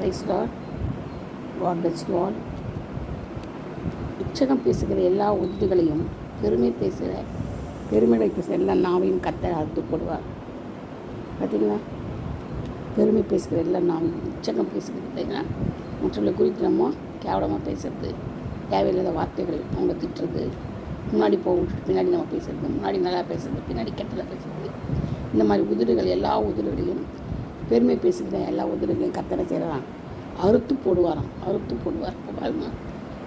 Price lord. God bless you all. இச்சகம் பேசுகிற எல்லா உதவிகளையும் பெருமை பேசுகிற எல்லா நாவையும் கர்த்தர் அறுத்து போடுவார். பார்த்தீங்களா? பெருமை பேசுகிற எல்லா நாவையும் இச்சகம் பேசுகிறது இல்லைங்களா? மற்றவர்களை குறித்து நம்ம கேவலமாக பேசுறது, தேவையில்லாத வார்த்தைகள் அவங்க திட்டுறது, முன்னாடி போட்டு பின்னாடி நம்ம பேசுறது, முன்னாடி நல்லா பேசுறது, பின்னாடி கெட்டதாக பேசுறது, இந்த மாதிரி உதடுகள் எல்லா உதடுகளையும் பெருமை பேசுகிற எல்லா உதடுகளையும் கர்த்தரை செய்கிறான் அறுத்து போடுவாராம். இப்போ பாருங்க,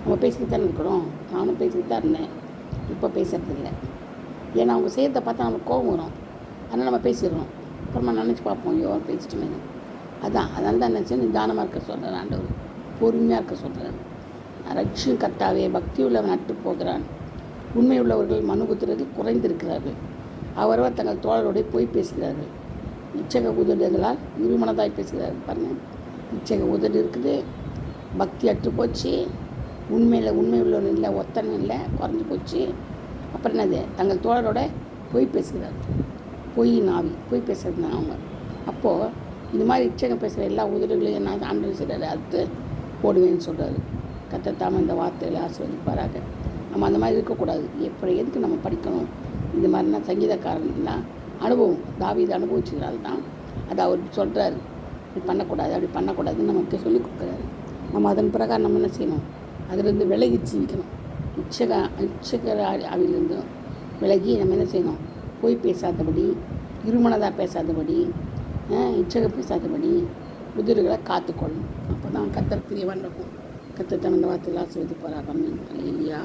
நம்ம பேசிக்கிட்டு தான் இருக்கிறோம். நானும் பேசிக்கிட்டு தான் இருந்தேன், இப்போ பேசுகிறதில்ல. ஏன்னா அவங்க செய்கிறத பார்த்தா நமக்கு கோபம் வரும். அதனால் நம்ம பேசிடுறோம். அப்புறமா நினச்சி பார்ப்போம், ஐயோ பேசிட்டுமே. அதனால தான் நினச்சேன் நிதானமாக இருக்க சொல்கிறார் ஆண்டவர், பொறுமையாக இருக்க சொல்கிறார். ரட்சியும் கர்த்தாவே பக்தி உள்ளவன் நட்டு போகிறான், உண்மை உள்ளவர்கள் மனுபுத்திரர்கள் குறைந்திருக்கிறார்கள், அவரவர் தங்கள் தோழரோடு போய் பேசுகிறார்கள், இச்சக உதடுகளால் இருமனதாய் பேசுகிறார்கள். பாருங்கள், இச்சக உதடு இருக்குது, பக்தி அற்று போச்சு, உண்மை உள்ளவன் இல்லை, ஒத்தனை இல்லை, குறைஞ்சி போச்சு. அப்புறம் என்னது? தங்கள் தோழரோட போய் பேசுகிறார்கள். போய் பேசுகிறது அவங்க. அப்போது இந்த மாதிரி இச்சகம் பேசுகிற எல்லா உதடுகளையும் நான் ஆண்டவர் செய்கிறாரு அறுத்து போடுவேன்னு சொல்கிறாரு. கர்த்தர் இந்த வார்த்தைகளை ஆசீர்வதிப்பாராக. நம்ம அந்த மாதிரி இருக்கக்கூடாது. எதுக்கு நம்ம படிக்கணும்? இந்த மாதிரினா சங்கீதக்காரன்லாம் அனுபவம், தாவீது அனுபவிச்சதால் தான் அதை அவர் சொல்கிறாரு. இப்படி பண்ணக்கூடாது, அப்படி பண்ணக்கூடாதுன்னு நமக்கு சொல்லிக் கொடுக்குறாரு. நம்ம அதன் பிரகாரம் நம்ம என்ன செய்யணும்? அதிலிருந்து விலகி ஜீவிக்கணும். இச்சக ஆவிலிருந்து விலகி நம்ம என்ன செய்யணும்? போய் பேசாதபடி, இருமனதாக பேசாதபடி, இச்சக பேசாதபடி உதிர்களை காத்துக்கொள்ளணும். அப்போ தான் கர்த்தர் பிரியவான் இருக்கும். கர்த்தர் தன் வார்த்தையில் ஆசீர்வதிப்பாராக. இல்லையா?